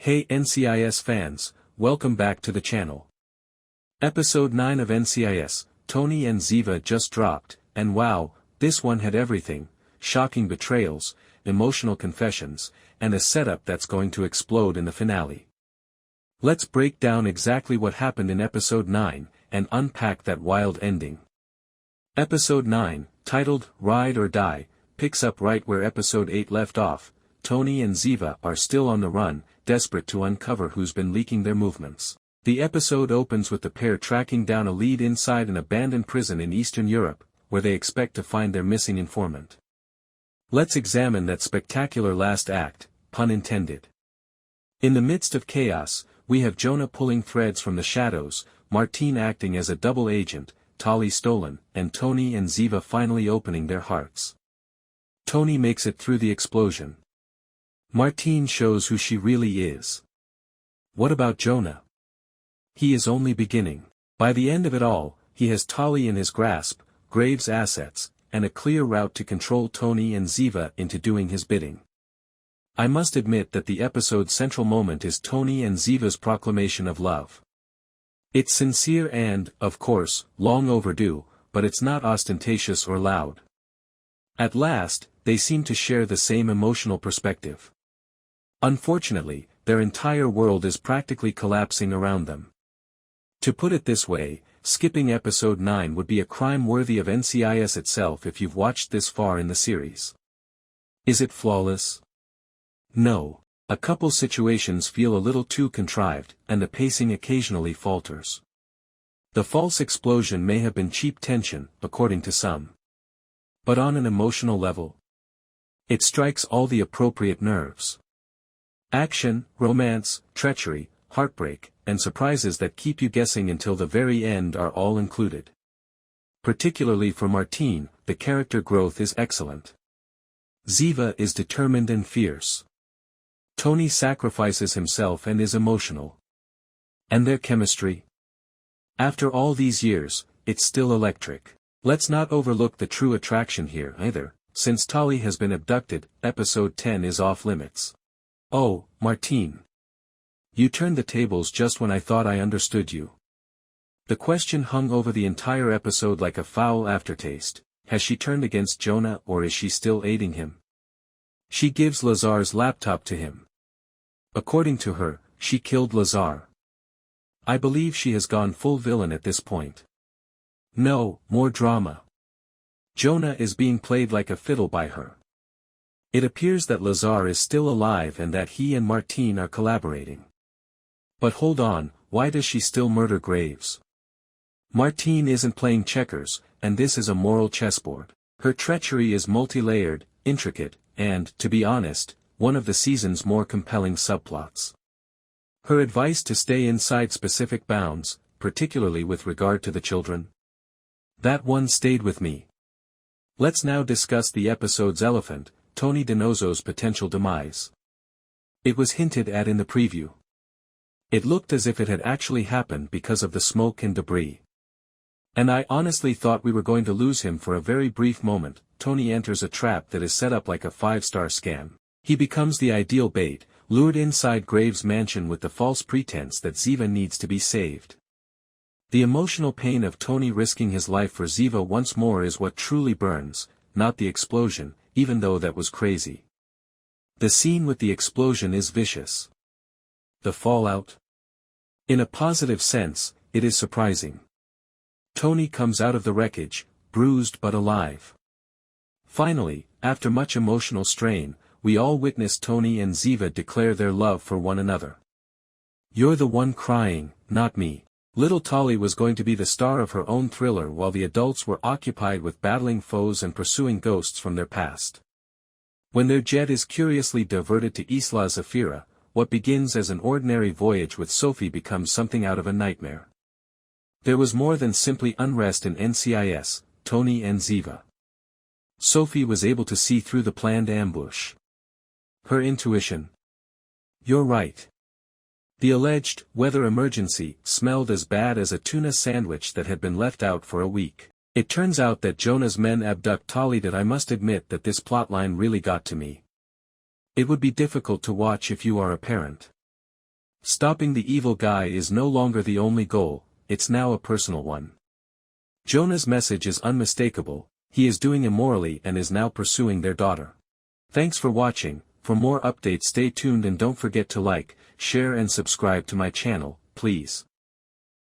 Hey NCIS fans, welcome back to the channel. Episode 9 of NCIS, Tony and Ziva just dropped, and wow, this one had everything: shocking betrayals, emotional confessions, and a setup that's going to explode in the finale. Let's break down exactly what happened in Episode 9, and unpack that wild ending. Episode 9, titled Ride or Die, picks up right where Episode 8 left off. Tony and Ziva are still on the run, desperate to uncover who's been leaking their movements. The episode opens with the pair tracking down a lead inside an abandoned prison in Eastern Europe, where they expect to find their missing informant. Let's examine that spectacular last act, pun intended. In the midst of chaos, we have Jonah pulling threads from the shadows, Martine acting as a double agent, Tali stolen, and Tony and Ziva finally opening their hearts. Tony makes it through the explosion. Martine shows who she really is. What about Jonah? He is only beginning. By the end of it all, he has Tali in his grasp, Graves' assets, and a clear route to control Tony and Ziva into doing his bidding. I must admit that the episode's central moment is Tony and Ziva's proclamation of love. It's sincere and, of course, long overdue, but it's not ostentatious or loud. At last, they seem to share the same emotional perspective. Unfortunately, their entire world is practically collapsing around them. To put it this way, skipping Episode 9 would be a crime worthy of NCIS itself if you've watched this far in the series. Is it flawless? No. A couple situations feel a little too contrived, and the pacing occasionally falters. The false explosion may have been cheap tension, according to some. But on an emotional level, it strikes all the appropriate nerves. Action, romance, treachery, heartbreak, and surprises that keep you guessing until the very end are all included. Particularly for Martine, the character growth is excellent. Ziva is determined and fierce. Tony sacrifices himself and is emotional. And their chemistry? After all these years, it's still electric. Let's not overlook the true attraction here either. Since Tali has been abducted, Episode 10 is off limits. Oh, Martine. You turned the tables just when I thought I understood you. The question hung over the entire episode like a foul aftertaste: has she turned against Jonah or is she still aiding him? She gives Lazar's laptop to him. According to her, she killed Lazar. I believe she has gone full villain at this point. No, more drama. Jonah is being played like a fiddle by her. It appears that Lazar is still alive and that he and Martine are collaborating. But hold on, why does she still murder Graves? Martine isn't playing checkers, and this is a moral chessboard. Her treachery is multi-layered, intricate, and, to be honest, one of the season's more compelling subplots. Her advice to stay inside specific bounds, particularly with regard to the children. That one stayed with me. Let's now discuss the episode's elephant, Tony Donoso's potential demise. It was hinted at in the preview. It looked as if it had actually happened because of the smoke and debris. And I honestly thought we were going to lose him for a very brief moment. Tony enters a trap that is set up like a 5-star scam. He becomes the ideal bait, lured inside Graves' mansion with the false pretense that Ziva needs to be saved. The emotional pain of Tony risking his life for Ziva once more is what truly burns, not the explosion, even though that was crazy. The scene with the explosion is vicious. The fallout? In a positive sense, it is surprising. Tony comes out of the wreckage, bruised but alive. Finally, after much emotional strain, we all witness Tony and Ziva declare their love for one another. You're the one crying, not me. Little Tali was going to be the star of her own thriller while the adults were occupied with battling foes and pursuing ghosts from their past. When their jet is curiously diverted to Isla Zafira, what begins as an ordinary voyage with Sophie becomes something out of a nightmare. There was more than simply unrest in NCIS, Tony and Ziva. Sophie was able to see through the planned ambush. Her intuition. You're right. The alleged weather emergency smelled as bad as a tuna sandwich that had been left out for a week. It turns out that Jonah's men abduct Tali. That I must admit that this plotline really got to me. It would be difficult to watch if you are a parent. Stopping the evil guy is no longer the only goal, it's now a personal one. Jonah's message is unmistakable, he is doing immorally and is now pursuing their daughter. Thanks for watching, for more updates stay tuned and don't forget to like, share and subscribe to my channel, please.